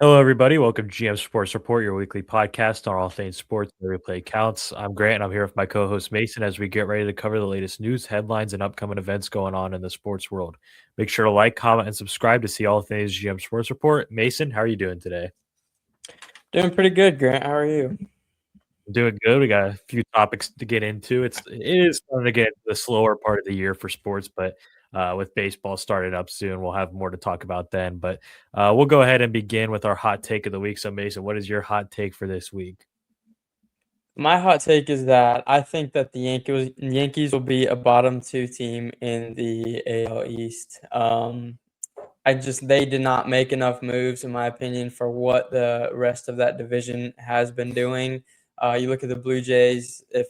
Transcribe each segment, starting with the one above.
Hello, everybody. Welcome to GM Sports Report, your weekly podcast on all things sports. Every play counts. I'm Grant, and I'm here with my co-host Mason as we get ready to cover the latest news, headlines, and upcoming events going on in the sports world. Make sure to like, comment, and subscribe to see all things GM Sports Report. Mason, how are you doing today? Doing pretty good, Grant. How are you? I'm doing good. We got a few topics to get into. It is starting to get into the slower part of the year for sports, but with baseball starting up soon, we'll have more to talk about then. But we'll go ahead and begin with our hot take of the week. So, Mason, what is your hot take for this week? My hot take is that I think that the Yankees will be a bottom two team in the AL East. They did not make enough moves, in my opinion, for what the rest of that division has been doing. You look at the Blue Jays. If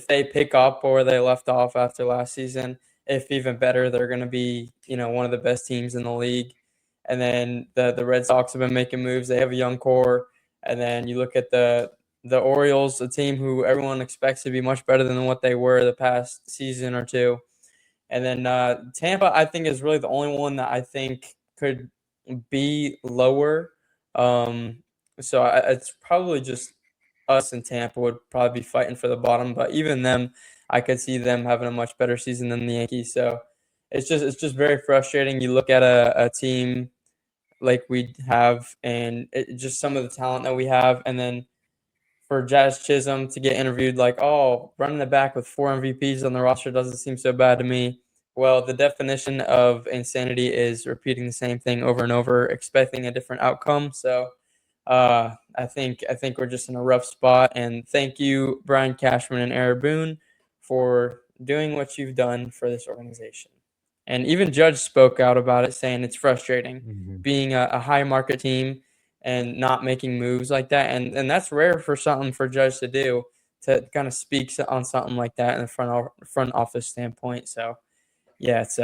they pick up where they left off after last season, if even better, they're going to be one of the best teams in the league. And then the Red Sox have been making moves. They have a young core. And then you look at the Orioles, a team who everyone expects to be much better than what they were the past season or two. And then Tampa, I think, is really the only one that I think could be lower. It's probably just us and Tampa would probably be fighting for the bottom. But even them, I could see them having a much better season than the Yankees. So it's just very frustrating. You look at a team like we have, and just some of the talent that we have, and then for Jazz Chisholm to get interviewed like, oh, running it back with 4 MVPs on the roster doesn't seem so bad to me. Well, the definition of insanity is repeating the same thing over and over, expecting a different outcome. So I think we're just in a rough spot. And thank you, Brian Cashman and Eric Boone, for doing what you've done for this organization. And even Judge spoke out about it, saying it's frustrating Mhm. being a high market team and not making moves like that. And that's rare for something for Judge to do, to kind of speak on something like that in the front office standpoint. So yeah, it's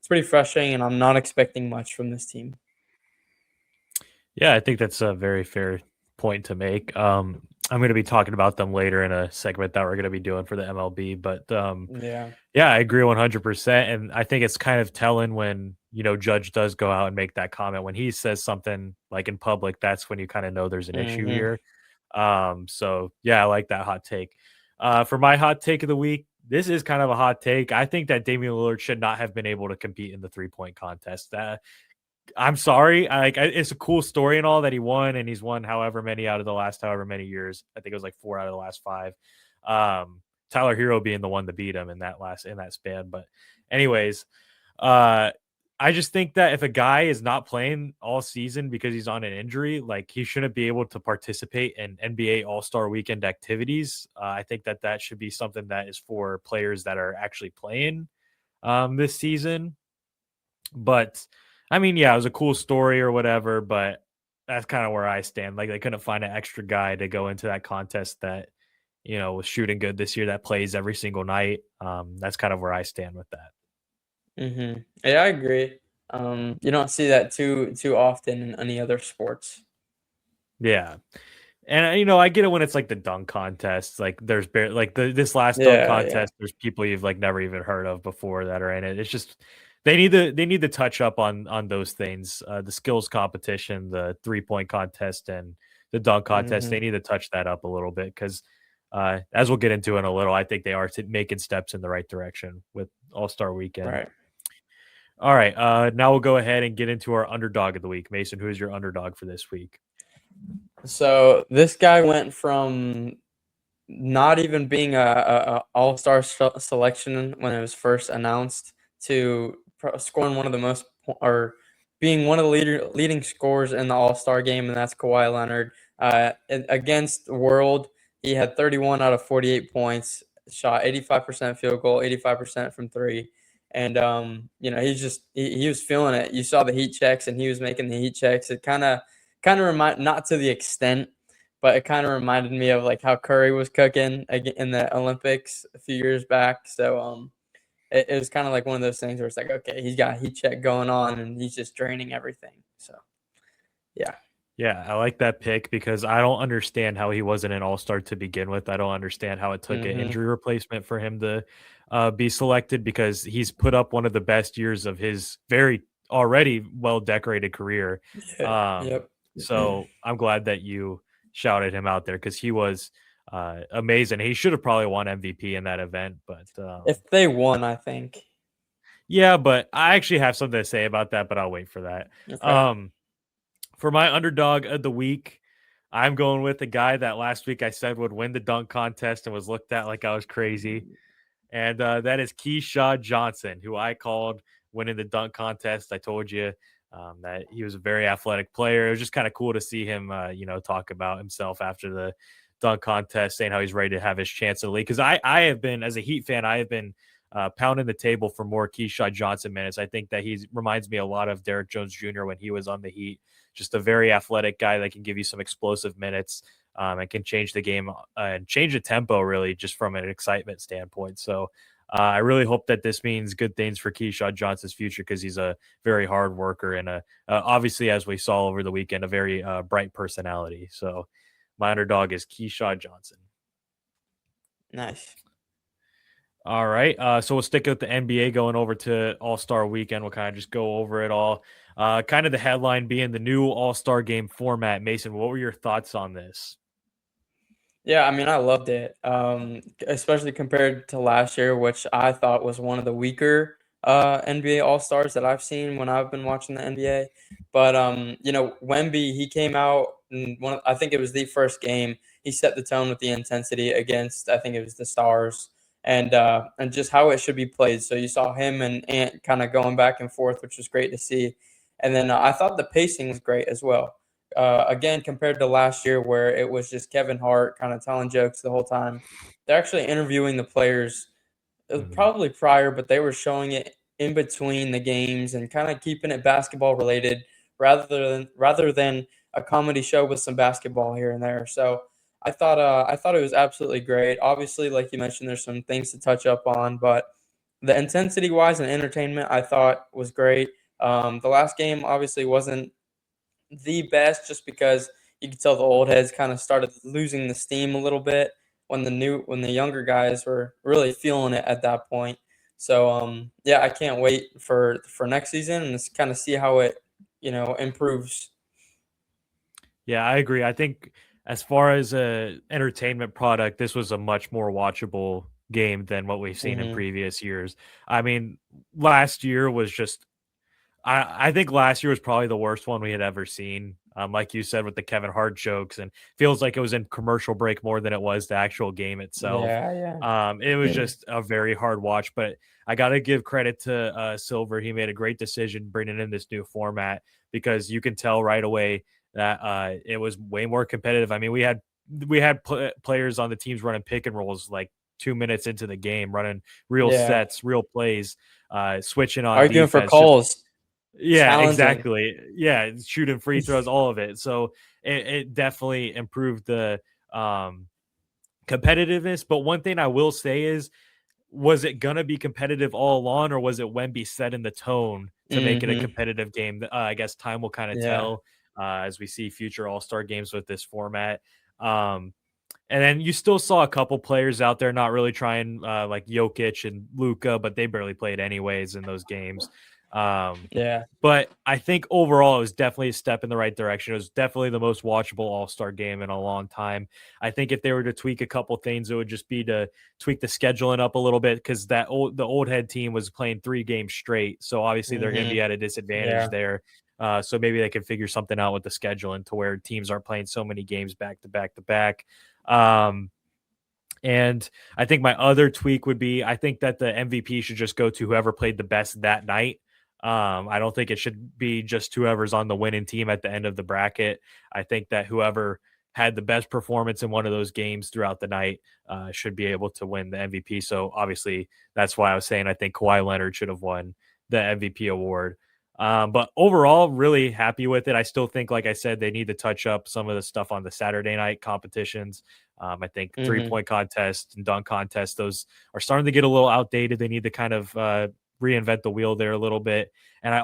pretty frustrating, and I'm not expecting much from this team. Yeah, I think that's a very fair point to make. I'm going to be talking about them later in a segment that we're going to be doing for the MLB, but Yeah. yeah, I agree 100%. And I think it's kind of telling when, Judge does go out and make that comment. When he says something like in public, that's when you kind of know there's an issue Hmm. here. So yeah, I like that hot take. For my hot take of the week, this is kind of a hot take. I think that Damian Lillard should not have been able to compete in the 3-point contest. I'm sorry. It's a cool story and all that he won, and he's won however many out of the last however many years. I think it was like 4 out of the last 5. Tyler Hero being the one to beat him in that span. But anyways, uh, I just think that if a guy is not playing all season because he's on an injury, like he shouldn't be able to participate in NBA All-Star Weekend activities. I think that should be something that is for players that are actually playing this season. But I mean, yeah, it was a cool story or whatever, but that's kind of where I stand. Like they couldn't find an extra guy to go into that contest that, was shooting good this year that plays every single night. That's kind of where I stand with that. Yeah, I agree. You don't see that too often in any other sports. Yeah. And I get it when it's like the dunk contest. Like there's like this last dunk Yeah, yeah. contest, there's people you've like never even heard of before that are in it. It's just they need to touch up on those things. The skills competition, the 3-point contest, and the dunk contest. They Hmm. need to touch that up a little bit because as we'll get into in a little, I think they are making steps in the right direction with All Star Weekend. Right. All right, now we'll go ahead and get into our underdog of the week. Mason, who is your underdog for this week? So this guy went from not even being a all-star selection when it was first announced to scoring one of the or being one of the leading scorers in the all-star game, and that's Kawhi Leonard. Against the World, he had 31 out of 48 points, shot 85% field goal, 85% from three. And he was feeling it. You saw the heat checks, and he was making the heat checks. It kind of remind, not to the extent, but it kind of reminded me of like how Curry was cooking in the Olympics a few years back. So it was kind of like one of those things where it's like, okay, he's got a heat check going on and he's just draining everything. So yeah. Yeah, I like that pick because I don't understand how he wasn't an all-star to begin with. I don't understand how it took an Hmm. injury replacement for him to be selected because he's put up one of the best years of his very already well-decorated career. Yeah. Um, Yep. So I'm glad that you shouted him out there because he was amazing. He should have probably won MVP in that event, but If they won, I think. yeah, but I actually have something to say about that, but I'll wait for that. Okay. Um, for my underdog of the week, I'm going with the guy that last week I said would win the dunk contest and was looked at like I was crazy. And that is Keyshawn Johnson, who I called winning the dunk contest. I told you that he was a very athletic player. It was just kind of cool to see him, talk about himself after the dunk contest, saying how he's ready to have his chance in the league. Because I have been, as a Heat fan, I have been pounding the table for more Keyshawn Johnson minutes. I think that he reminds me a lot of Derrick Jones Jr. when he was on the Heat. Just a very athletic guy that can give you some explosive minutes and can change the game and change the tempo, really, just from an excitement standpoint. So I really hope that this means good things for Keyshawn Johnson's future because he's a very hard worker and obviously, as we saw over the weekend, a very bright personality. So my underdog is Keyshawn Johnson. Nice. All right. So we'll stick with the NBA going over to All-Star Weekend. We'll kind of just go over it all. Kind of the headline being the new All-Star Game format. Mason, what were your thoughts on this? Yeah, I mean, I loved it, especially compared to last year, which I thought was one of the weaker NBA All Stars that I've seen when I've been watching the NBA. But Wemby, he came out and I think it was the first game. He set the tone with the intensity against, I think it was the Stars, and just how it should be played. So you saw him and Ant kind of going back and forth, which was great to see. And then I thought the pacing was great as well. Again, compared to last year where it was just Kevin Hart kind of telling jokes the whole time. They're actually interviewing the players probably prior, but they were showing it in between the games and kind of keeping it basketball related rather than a comedy show with some basketball here and there. So I thought it was absolutely great. Obviously, like you mentioned, there's some things to touch up on, but the intensity wise and entertainment I thought was great. The last game obviously wasn't the best just because you could tell the old heads kind of started losing the steam a little bit when the younger guys were really feeling it at that point. So yeah, I can't wait for next season and just kind of see how it improves. Yeah, I agree. I think as far as a entertainment product, this was a much more watchable game than what we've seen in Hmm. previous years. I mean, last year was just I think last year was probably the worst one we had ever seen. Like you said, with the Kevin Hart jokes, and feels like it was in commercial break more than it was the actual game itself. Yeah, yeah. It was just a very hard watch, but I got to give credit to Silver. He made a great decision bringing in this new format because you can tell right away that it was way more competitive. I mean, we had players on the teams running pick and rolls like 2 minutes into the game, running real Yeah. sets, real plays, switching on Arguing for defense, just calls, yeah, challenging. exactly. Yeah, shooting free throws, all of it. So it definitely improved the um, competitiveness. But one thing I will say is, was it gonna be competitive all along, or was it Wemby setting the tone to make it a Hmm. competitive game? I guess time will kind of Yeah. tell as we see future All Star games with this format. Um, and then you still saw a couple players out there not really trying, like Jokic and Luca, but they barely played anyways in those games. Um, Yeah. but I think overall it was definitely a step in the right direction. It was definitely the most watchable All-Star game in a long time. I think if they were to tweak a couple things, it would just be to tweak the scheduling up a little bit because the old head team was playing 3 games straight. So obviously they're going to be Hmm. at a disadvantage Yeah. there. So maybe they can figure something out with the scheduling to where teams aren't playing so many games back to back to back. Um, and I think my other tweak would be I think that the MVP should just go to whoever played the best that night. I don't think it should be just whoever's on the winning team at the end of the bracket. I think that whoever had the best performance in one of those games throughout the night should be able to win the MVP. So obviously, that's why I was saying I think Kawhi Leonard should have won the MVP award. But overall, really happy with it. I still think, like I said, they need to touch up some of the stuff on the Saturday night competitions. I think Hmm. 3-point contest and dunk contest, those are starting to get a little outdated. They need to kind of reinvent the wheel there a little bit. And I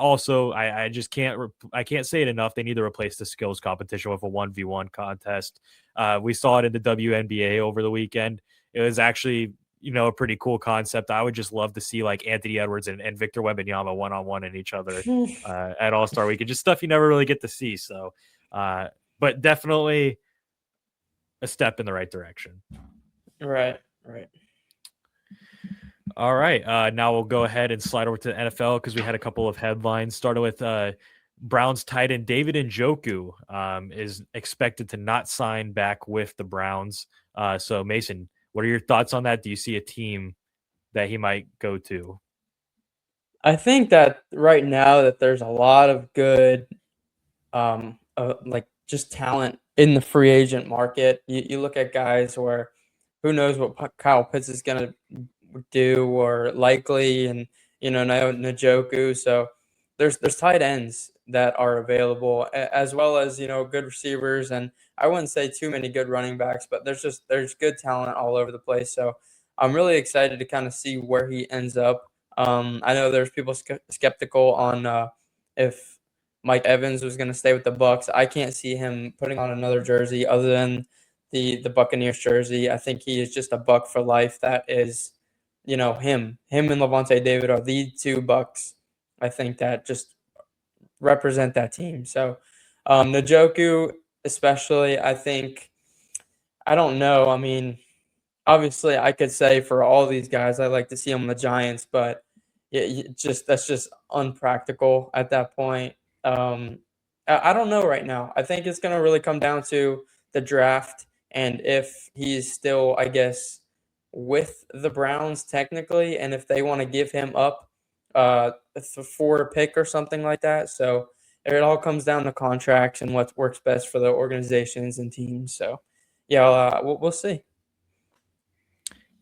just I can't say it enough. They need to replace the skills competition with a 1v1 contest. We saw it in the WNBA over the weekend. It was actually, a pretty cool concept. I would just love to see like Anthony Edwards and Victor Wembanyama one-on-one in each other at All-Star Weekend, just stuff you never really get to see. So But definitely a step in the right direction. Right, right. All right. Now we'll go ahead and slide over to the NFL because we had a couple of headlines. Started with Browns tight end David Njoku is expected to not sign back with the Browns. So, Mason, what are your thoughts on that? Do you see a team that he might go to? I think that right now that there's a lot of good, like just talent in the free agent market. You look at guys where who knows what Kyle Pitts is going to do or likely, and now Njoku. So there's tight ends that are available as well as good receivers, and I wouldn't say too many good running backs, but there's good talent all over the place. So I'm really excited to kind of see where he ends up. I know there's people skeptical on if Mike Evans was going to stay with the Bucks. I can't see him putting on another jersey other than the Buccaneers jersey. I think he is just a Buck for life. That is, him and Levante David are the two Bucks. I think that just represent that team. So, Njoku especially, I think. I don't know. I mean, obviously, I could say for all these guys, I like to see them on the Giants, but just that's just unpractical at that point. Um, I don't know right now. I think it's going to really come down to the draft and if he's still, I guess, with the Browns technically, and if they want to give him up for a pick or something like that. So it all comes down to contracts and what works best for the organizations and teams. So yeah, we'll see.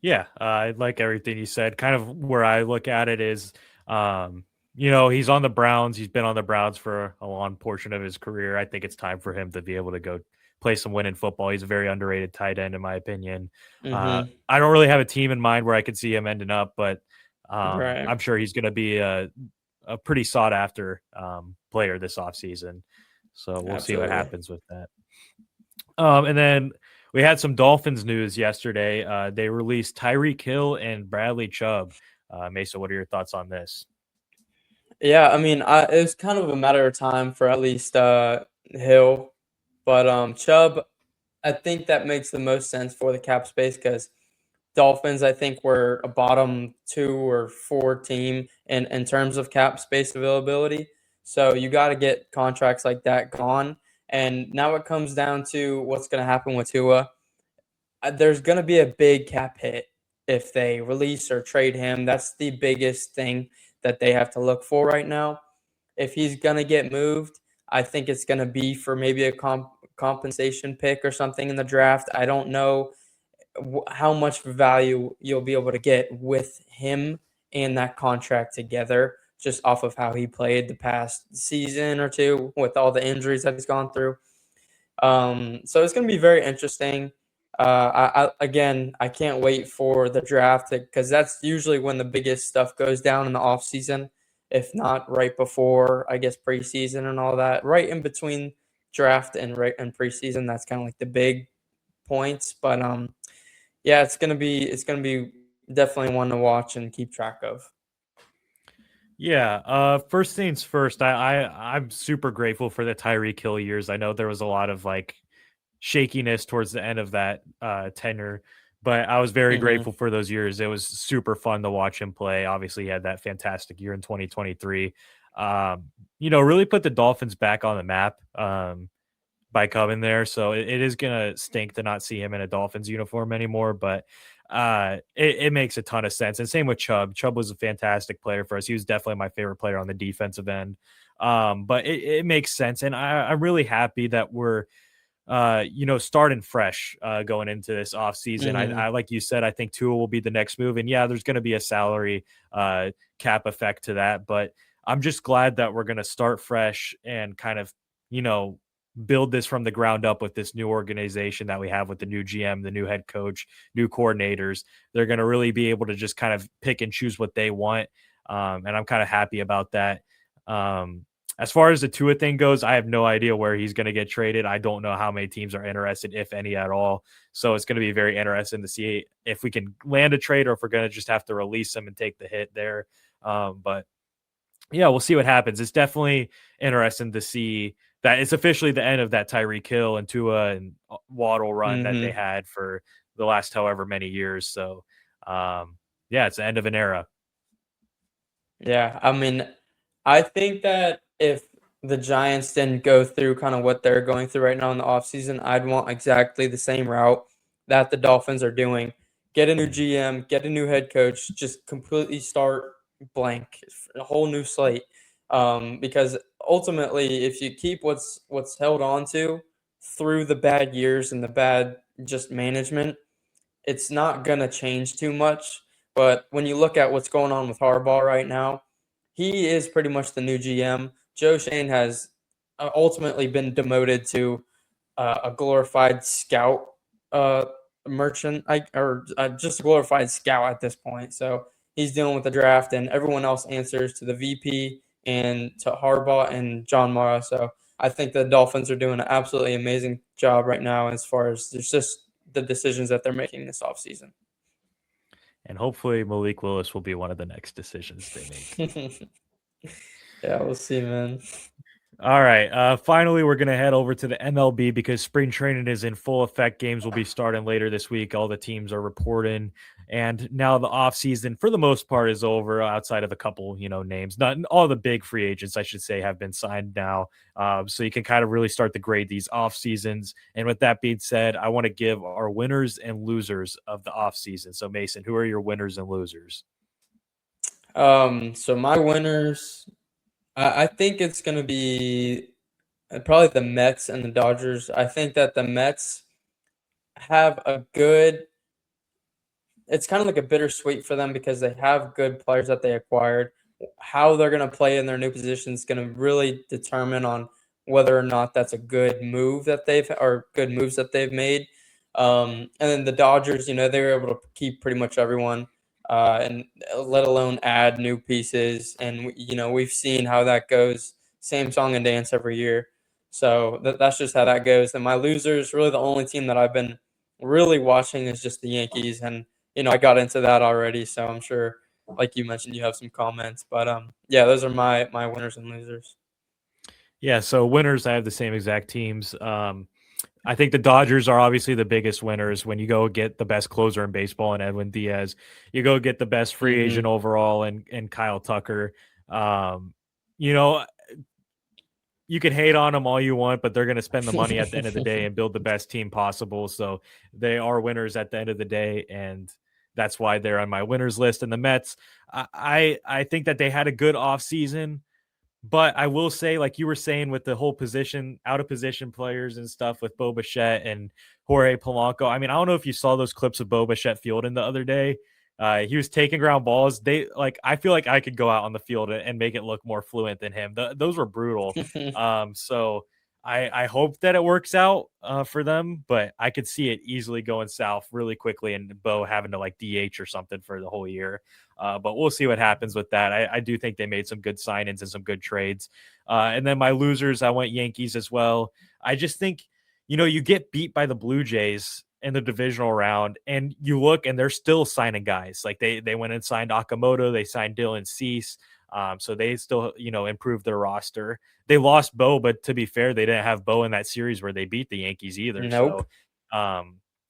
Yeah, I like everything you said. Kind of where I look at it is, he's on the Browns. He's been on the Browns for a long portion of his career. I think it's time for him to be able to go play some winning football. He's a very underrated tight end, in my opinion. Mm-hmm. I don't really have a team in mind where I could see him ending up, but Right. I'm sure he's going to be a pretty sought after player this offseason. So we'll see what Absolutely. happens with that. And then we had some Dolphins news yesterday. They released Tyreek Hill and Bradley Chubb. Mesa, what are your thoughts on this? Yeah, I mean, it was kind of a matter of time for at least Hill, but Chubb, I think that makes the most sense for the cap space because Dolphins, I think, were a bottom 2 or 4 team in terms of cap space availability. So you got to get contracts like that gone. And now it comes down to what's going to happen with Tua. There's going to be a big cap hit if they release or trade him. That's the biggest thing that they have to look for right now. If he's going to get moved, I think it's going to be for maybe a compensation pick or something in the draft. I don't know how much value you'll be able to get with him and that contract together just off of how he played the past season or two with all the injuries that he's gone through. So it's going to be very interesting. Again, I can't wait for the draft because that's usually when the biggest stuff goes down in the off season, if not right before, I guess, preseason and all that. Right in between draft and preseason, that's kind of like the big points. But yeah, it's gonna be definitely one to watch and keep track of. Yeah. First things first. I'm super grateful for the Tyreek Hill years. I know there was a lot of like shakiness towards the end of that tenure, but I was very Hmm. grateful for those years. It was super fun to watch him play. Obviously, he had that fantastic year in 2023. Really put the Dolphins back on the map. By coming there. So it is gonna stink to not see him in a Dolphins uniform anymore. But it makes a ton of sense. And same with Chubb. Chubb was a fantastic player for us. He was definitely my favorite player on the defensive end. But it makes sense, and I'm really happy that we're starting fresh going into this offseason. I Hmm. like you said, I think Tua will be the next move. And yeah, there's going to be a salary cap effect to that. But I'm just glad that we're going to start fresh and kind of, you know, build this from the ground up with this new organization that we have with the new GM, the new head coach, new coordinators. They're going to really be able to just kind of pick and choose what they want. And I'm kind of happy about that. As far as the Tua thing goes, I have no idea where he's going to get traded. I don't know how many teams are interested, if any at all. So it's going to be very interesting to see if we can land a trade or if we're going to just have to release him and take the hit there. But yeah, we'll see what happens. It's definitely interesting to see that it's officially the end of that Tyreek Hill and Tua and Waddle run that they Mhm. had for the last however many years. So, yeah, it's the end of an era. Yeah, I mean, I think that if the Giants didn't go through kind of what they're going through right now in the offseason, I'd want exactly the same route that the Dolphins are doing. Get a new GM, get a new head coach, just completely start blank, a whole new slate. Because ultimately, if you keep what's held on to through the bad years and the bad just management, it's not gonna change too much. But when you look at what's going on with Harbaugh right now, he is pretty much the new GM. Joe Shane has ultimately been demoted to a glorified scout uh, merchant, or just a glorified scout at this point. So he's dealing with the draft, and everyone else answers to the VP and to Harbaugh and John Mara. So I think the Dolphins are doing an absolutely amazing job right now as far as there's just the decisions that they're making this offseason. And hopefully Malik Willis will be one of the next decisions they make. Yeah, we'll see, man. All right. Finally, we're going to head over to the MLB because spring training is in full effect. Games will be starting later this week. All the teams are reporting. And now the offseason, for the most part, is over outside of a couple, names. Not all the big free agents, I should say, have been signed now. So you can kind of really start to grade these off seasons. And with that being said, I want to give our winners and losers of the offseason. So, Mason, who are your winners and losers? So my winners, I think it's going to be probably the Mets and the Dodgers. I think that the Mets have a good, it's kind of like a bittersweet for them because they have good players that they acquired. How they're going to play in their new position is going to really determine on whether or not that's a good move that they've or good moves that they've made. And then the Dodgers, they were able to keep pretty much everyone, and let alone add new pieces. And we've seen how that goes. Same song and dance every year. So that's just how that goes. And my losers, really the only team that I've been really watching is just the Yankees, and I got into that already, so I'm sure, like you mentioned, you have some comments. But yeah, those are my winners and losers. Yeah, so winners, I have the same exact teams. I think the Dodgers are obviously the biggest winners when you go get the best closer in baseball and Edwin Diaz. You go get the best free agent Hmm. overall and Kyle Tucker. Um, you know, you can hate on them all you want, but they're going to spend the money at the end of the day and build the best team possible. So they are winners at the end of the day, and that's why they're on my winners list. And the Mets, I think that they had a good offseason. But I will say, like you were saying, with the whole position, out of position players and stuff with Bo Bichette and Jorge Polanco. I mean, I don't know if you saw those clips of Bo Bichette fielding the other day. He was taking ground balls. I feel like I could go out on the field and make it look more fluent than him. Those were brutal. So I hope that it works out for them, but I could see it easily going south really quickly and Bo having to like DH or something for the whole year. But we'll see what happens with that. I do think they made some good signings and some good trades. And then my losers, I went Yankees as well. I just think, you get beat by the Blue Jays in the divisional round, and you look and they're still signing guys. Like they went and signed Akamoto, they signed Dylan Cease. So they still, improved their roster. They lost Bo, but to be fair, they didn't have Bo in that series where they beat the Yankees either. Nope. So,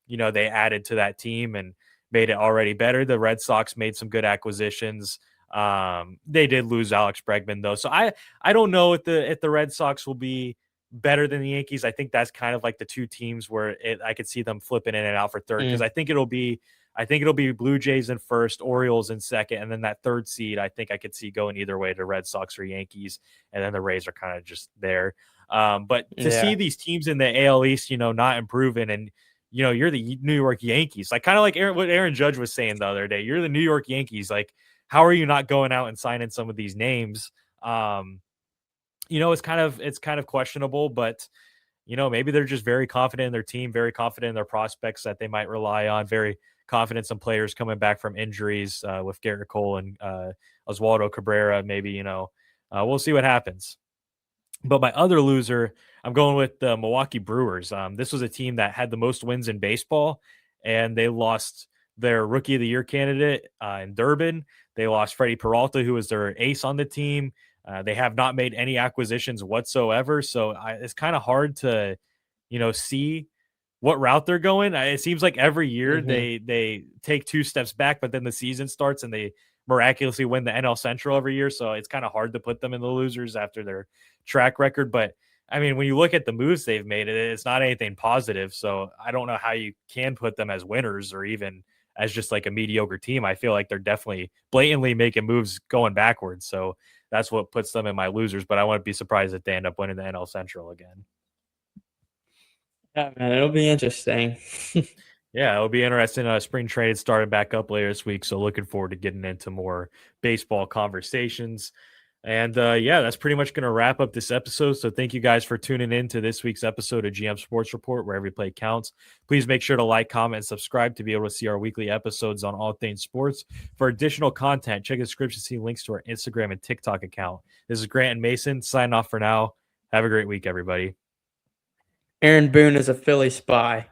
they added to that team and made it already better. The Red Sox made some good acquisitions. They did lose Alex Bregman though, so I don't know if the Red Sox will be better than the Yankees. I think that's kind of like the two teams where I could see them flipping in and out for third because Mm, I think it'll be Blue Jays in first, Orioles in second, and then that third seed I think I could see going either way to Red Sox or Yankees, and then the Rays are kind of just there. But to see yeah. these teams in the AL East, not improving and you're the New York Yankees. Like kind of like what Aaron Judge was saying the other day. You're the New York Yankees. Like, how are you not going out and signing some of these names? It's kind of questionable, but maybe they're just very confident in their team, very confident in their prospects that they might rely on, very confident some players coming back from injuries with Garrett Cole and Oswaldo Cabrera. Maybe, we'll see what happens. But my other loser, I'm going with the Milwaukee Brewers. This was a team that had the most wins in baseball, and they lost their Rookie of the Year candidate in Durbin. They lost Freddie Peralta, who was their ace on the team. They have not made any acquisitions whatsoever, so it's kind of hard to, see what route they're going. It seems like every year Mhm. they take 2 steps back, but then the season starts and they miraculously win the NL Central every year. So it's kind of hard to put them in the losers after their track record. But I mean, when you look at the moves they've made, it's not anything positive. So I don't know how you can put them as winners or even as just like a mediocre team. I feel like they're definitely blatantly making moves going backwards. So that's what puts them in my losers. But I wouldn't be surprised if they end up winning the NL Central again. Yeah, man, it'll be interesting. Yeah, it'll be interesting. Spring trade starting back up later this week, so looking forward to getting into more baseball conversations. And yeah, that's pretty much going to wrap up this episode. So thank you guys for tuning in to this week's episode of GM Sports Report, where every play counts. Please make sure to like, comment, and subscribe to be able to see our weekly episodes on all things sports. For additional content, check the description to see links to our Instagram and TikTok account. This is Grant and Mason signing off for now. Have a great week, everybody. Aaron Boone is a Philly spy.